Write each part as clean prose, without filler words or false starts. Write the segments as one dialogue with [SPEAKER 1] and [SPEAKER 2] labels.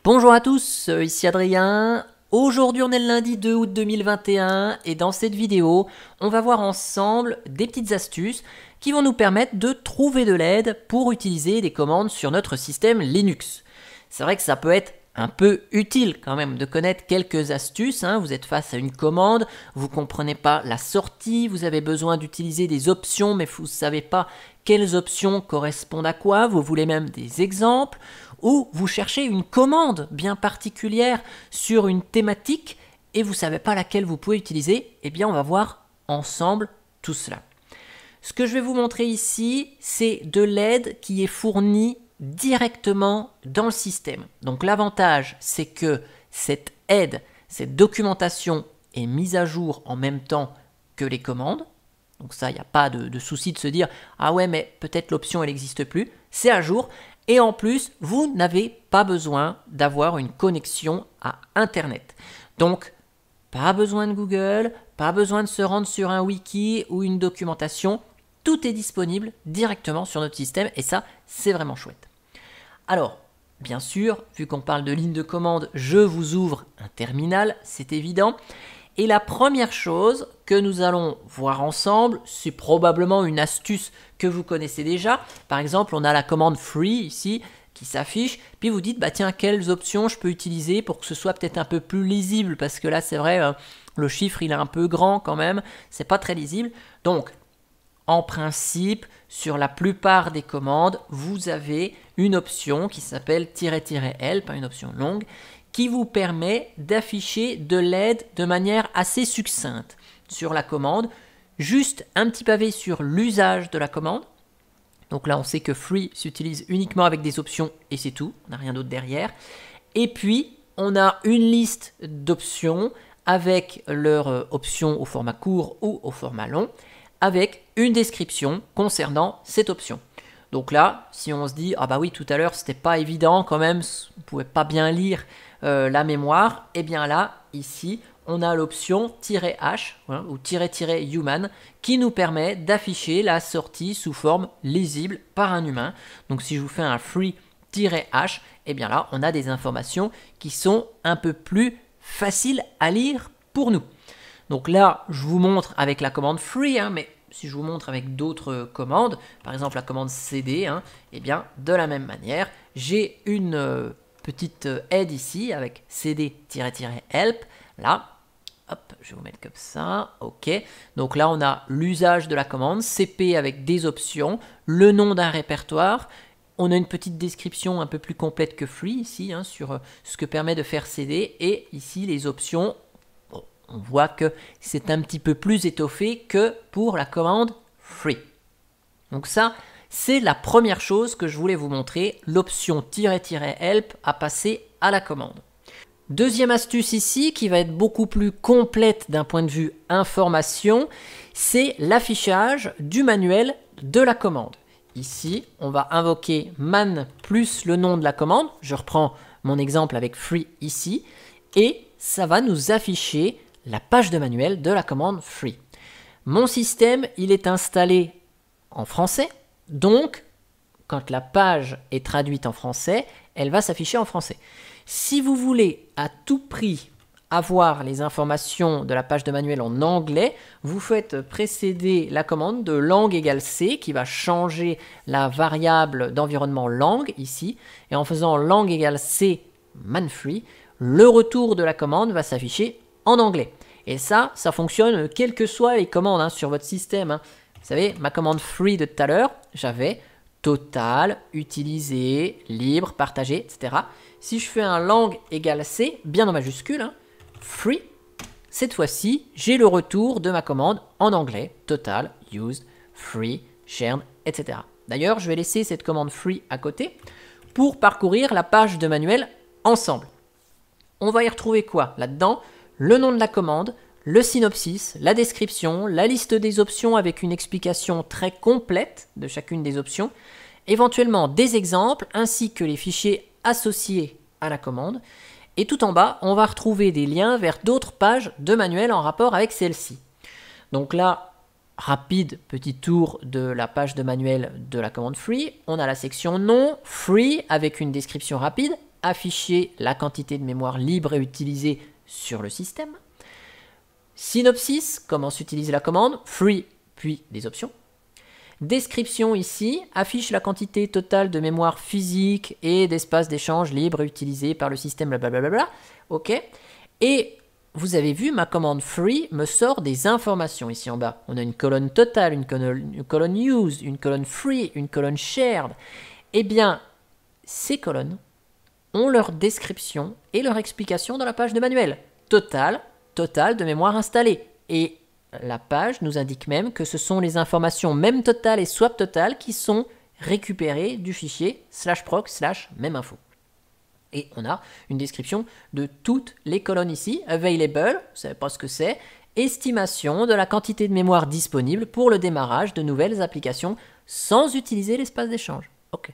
[SPEAKER 1] Bonjour à tous, ici Adrien. Aujourd'hui on est le lundi 2 août 2021 et dans cette vidéo on va voir ensemble des petites astuces qui vont nous permettre de trouver de l'aide pour utiliser des commandes sur notre système Linux. C'est vrai que ça peut être un peu utile quand même de connaître quelques astuces, hein. Vous êtes face à une commande, vous ne comprenez pas la sortie, vous avez besoin d'utiliser des options mais vous ne savez pas quelles options correspondent à quoi, vous voulez même des exemples, ou vous cherchez une commande bien particulière sur une thématique et vous ne savez pas laquelle vous pouvez utiliser. Eh bien on va voir ensemble tout cela. Ce que je vais vous montrer ici, c'est de l'aide qui est fournie directement dans le système. Donc l'avantage, c'est que cette aide, cette documentation est mise à jour en même temps que les commandes. Donc ça, il n'y a pas de souci de se dire « Ah ouais, mais peut-être l'option, elle n'existe plus ». C'est à jour. Et en plus, vous n'avez pas besoin d'avoir une connexion à Internet. Donc, pas besoin de Google, pas besoin de se rendre sur un wiki ou une documentation. Tout est disponible directement sur notre système et ça, c'est vraiment chouette. Alors, bien sûr, vu qu'on parle de ligne de commande, je vous ouvre un terminal, c'est évident. Et la première chose que nous allons voir ensemble, c'est probablement une astuce que vous connaissez déjà. Par exemple, on a la commande free ici qui s'affiche, puis vous dites, bah tiens, quelles options je peux utiliser pour que ce soit peut-être un peu plus lisible, parce que là, c'est vrai, le chiffre, il est un peu grand quand même, c'est pas très lisible. Donc, en principe, sur la plupart des commandes, vous avez une option qui s'appelle "-help", une option longue, qui vous permet d'afficher de l'aide de manière assez succincte sur la commande. Juste un petit pavé sur l'usage de la commande. Donc là, on sait que free s'utilise uniquement avec des options et c'est tout, on n'a rien d'autre derrière. Et puis, on a une liste d'options avec leurs options au format court ou au format long, avec une description concernant cette option. Donc là, si on se dit, ah bah oui, tout à l'heure, c'était pas évident quand même, on ne pouvait pas bien lire la mémoire, et bien là, ici, on a l'option "-h", voilà, ou "-human", qui nous permet d'afficher la sortie sous forme lisible par un humain. Donc si je vous fais un "free-h", et bien là, on a des informations qui sont un peu plus faciles à lire pour nous. Donc là, je vous montre avec la commande free, hein, mais si je vous montre avec d'autres commandes, par exemple la commande cd, hein, et bien de la même manière, j'ai une petite aide ici avec cd-help, là, hop, je vais vous mettre comme ça, ok. Donc là, on a l'usage de la commande, cp avec des options, le nom d'un répertoire, on a une petite description un peu plus complète que free ici, hein, sur ce que permet de faire cd, et ici les options. On voit que c'est un petit peu plus étoffé que pour la commande free. Donc ça, c'est la première chose que je voulais vous montrer, l'option "-help" à passer à la commande. Deuxième astuce ici, qui va être beaucoup plus complète d'un point de vue information, c'est l'affichage du manuel de la commande. Ici, on va invoquer man plus le nom de la commande. Je reprends mon exemple avec free ici. Et ça va nous afficher la page de manuel de la commande free. Mon système, il est installé en français, donc quand la page est traduite en français, elle va s'afficher en français. Si vous voulez à tout prix avoir les informations de la page de manuel en anglais, vous faites précéder la commande de langue égale C qui va changer la variable d'environnement langue ici, et en faisant langue égale C man free, le retour de la commande va s'afficher en anglais. Et ça fonctionne quelles que soient les commandes, hein, sur votre système, hein. Vous savez, ma commande free de tout à l'heure, j'avais total, utilisé, libre, partagé, etc. Si je fais un langue égale C, bien en majuscule, hein, free, cette fois-ci, j'ai le retour de ma commande en anglais, total, used, free, shared, etc. D'ailleurs, je vais laisser cette commande free à côté pour parcourir la page de manuel ensemble. On va y retrouver quoi là-dedans? Le nom de la commande, le synopsis, la description, la liste des options avec une explication très complète de chacune des options, éventuellement des exemples ainsi que les fichiers associés à la commande. Et tout en bas, on va retrouver des liens vers d'autres pages de manuel en rapport avec celle-ci. Donc là, rapide petit tour de la page de manuel de la commande free. On a la section nom, free avec une description rapide afficher la quantité de mémoire libre et utilisée sur le système. Synopsis, comment s'utilise la commande, free, puis des options. Description ici, affiche la quantité totale de mémoire physique et d'espace d'échange libre utilisé par le système, blablabla. Ok. Et vous avez vu, ma commande free me sort des informations ici en bas. On a une colonne totale, une colonne used, une colonne free, une colonne shared. Eh bien, ces colonnes ont leur description et leur explication dans la page de manuel. Total de mémoire installée. Et la page nous indique même que ce sont les informations memTotal et swapTotal qui sont récupérées du fichier /proc/memeinfo. Et on a une description de toutes les colonnes ici. Available, vous ne savez pas ce que c'est. Estimation de la quantité de mémoire disponible pour le démarrage de nouvelles applications sans utiliser l'espace d'échange. Ok.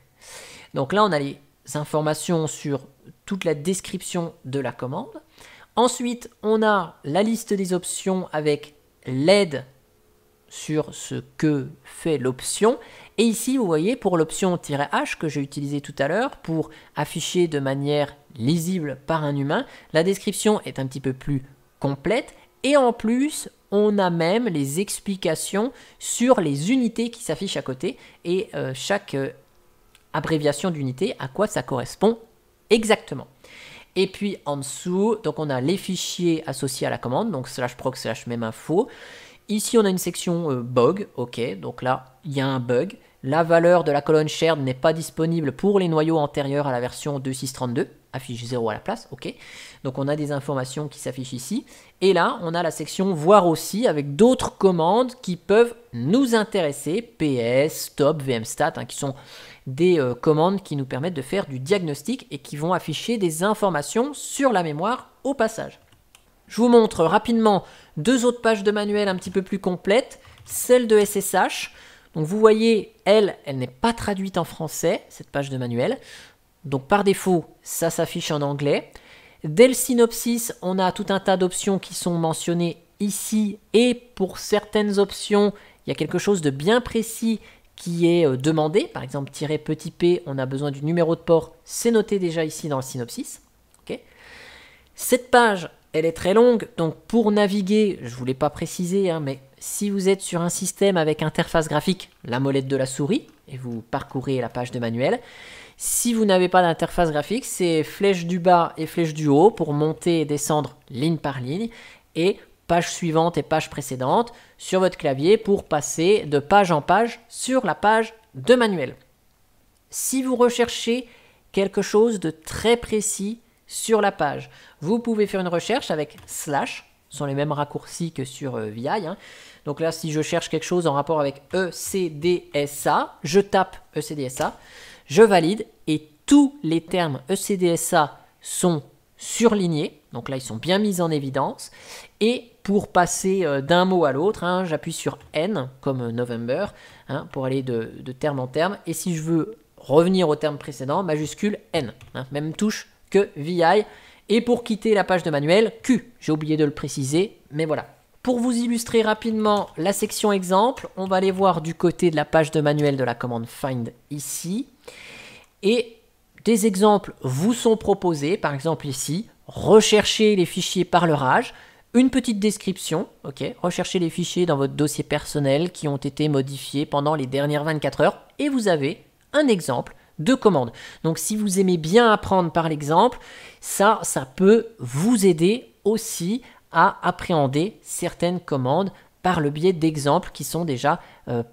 [SPEAKER 1] Donc là, on a les informations sur toute la description de la commande. Ensuite, on a la liste des options avec l'aide sur ce que fait l'option. Et ici, vous voyez, pour l'option -h que j'ai utilisé tout à l'heure, pour afficher de manière lisible par un humain, la description est un petit peu plus complète. Et en plus, on a même les explications sur les unités qui s'affichent à côté et chaque abréviation d'unité, à quoi ça correspond exactement. Et puis en dessous, donc on a les fichiers associés à la commande, donc /proc/memeinfo. Ici, on a une section bug, ok, donc là, il y a un bug. La valeur de la colonne shared n'est pas disponible pour les noyaux antérieurs à la version 2.6.32, affiche 0 à la place, ok. Donc on a des informations qui s'affichent ici. Et là, on a la section voir aussi avec d'autres commandes qui peuvent nous intéresser, ps, stop, vmstat, hein, qui sont des commandes qui nous permettent de faire du diagnostic et qui vont afficher des informations sur la mémoire au passage. Je vous montre rapidement deux autres pages de manuel un petit peu plus complètes, celle de SSH. Donc vous voyez, elle n'est pas traduite en français, cette page de manuel. Donc par défaut, ça s'affiche en anglais. Dès le synopsis, on a tout un tas d'options qui sont mentionnées ici. Et pour certaines options, il y a quelque chose de bien précis qui est demandé. Par exemple, petit p, on a besoin du numéro de port. C'est noté déjà ici dans le synopsis. Okay. Cette page, elle est très longue. Donc pour naviguer, je ne vous l'ai pas précisé, hein, mais si vous êtes sur un système avec interface graphique, la molette de la souris, et vous parcourez la page de manuel. Si vous n'avez pas d'interface graphique, c'est flèche du bas et flèche du haut pour monter et descendre ligne par ligne. Et page suivante et page précédente sur votre clavier pour passer de page en page sur la page de manuel. Si vous recherchez quelque chose de très précis sur la page, vous pouvez faire une recherche avec /, ce sont les mêmes raccourcis que sur VI. Hein. Donc là, si je cherche quelque chose en rapport avec ECDSA, je tape ECDSA, je valide et tous les termes ECDSA sont surlignés. Donc là, ils sont bien mis en évidence. Et pour passer d'un mot à l'autre, hein, j'appuie sur N comme November hein, pour aller de terme en terme. Et si je veux revenir au terme précédent, majuscule N. Hein, même touche que VI. Et pour quitter la page de manuel, Q. J'ai oublié de le préciser, mais voilà. Pour vous illustrer rapidement la section exemple, on va aller voir du côté de la page de manuel de la commande find ici. Et des exemples vous sont proposés. Par exemple ici, rechercher les fichiers par leur âge. Une petite description, ok. Recherchez les fichiers dans votre dossier personnel qui ont été modifiés pendant les dernières 24 heures. Et vous avez un exemple de commande. Donc si vous aimez bien apprendre par l'exemple, ça peut vous aider aussi à appréhender certaines commandes par le biais d'exemples qui sont déjà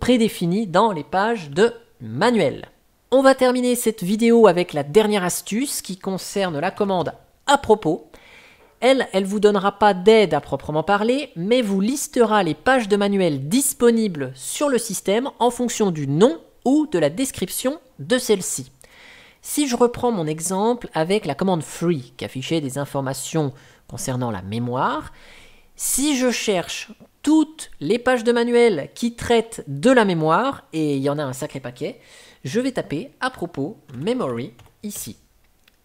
[SPEAKER 1] prédéfinis dans les pages de manuel. On va terminer cette vidéo avec la dernière astuce qui concerne la commande à propos. Elle ne vous donnera pas d'aide à proprement parler, mais vous listera les pages de manuel disponibles sur le système en fonction du nom ou de la description de celle-ci. Si je reprends mon exemple avec la commande free qui affichait des informations concernant la mémoire, si je cherche toutes les pages de manuel qui traitent de la mémoire, et il y en a un sacré paquet, je vais taper à propos memory ici.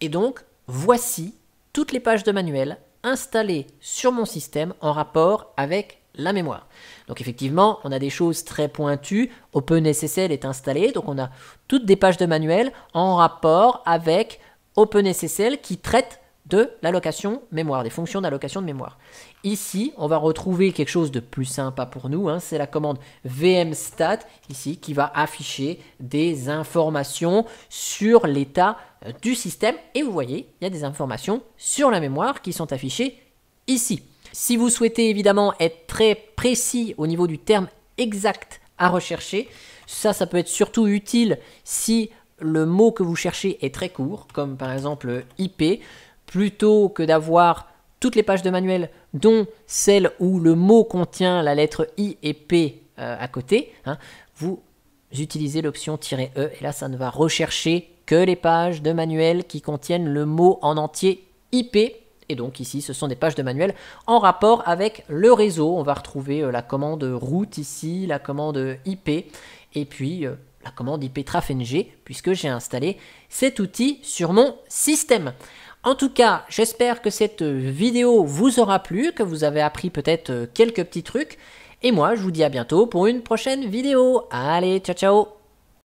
[SPEAKER 1] Et donc, voici toutes les pages de manuel installées sur mon système en rapport avec la mémoire. Donc effectivement, on a des choses très pointues. OpenSSL est installé, donc on a toutes des pages de manuel en rapport avec OpenSSL qui traite de l'allocation mémoire, des fonctions d'allocation de mémoire. Ici, on va retrouver quelque chose de plus sympa pour nous, hein, c'est la commande vmstat, ici, qui va afficher des informations sur l'état du système. Et vous voyez, il y a des informations sur la mémoire qui sont affichées ici. Si vous souhaitez évidemment être très précis au niveau du terme exact à rechercher, ça peut être surtout utile si le mot que vous cherchez est très court, comme par exemple IP, plutôt que d'avoir toutes les pages de manuel, dont celle où le mot contient la lettre I et P à côté, hein, vous utilisez l'option "-e", et là ça ne va rechercher que les pages de manuel qui contiennent le mot en entier IP. Et donc ici, ce sont des pages de manuel en rapport avec le réseau. On va retrouver la commande route ici, la commande IP, et puis la commande iptrafng, puisque j'ai installé cet outil sur mon système. En tout cas, j'espère que cette vidéo vous aura plu, que vous avez appris peut-être quelques petits trucs. Et moi, je vous dis à bientôt pour une prochaine vidéo. Allez, ciao ciao!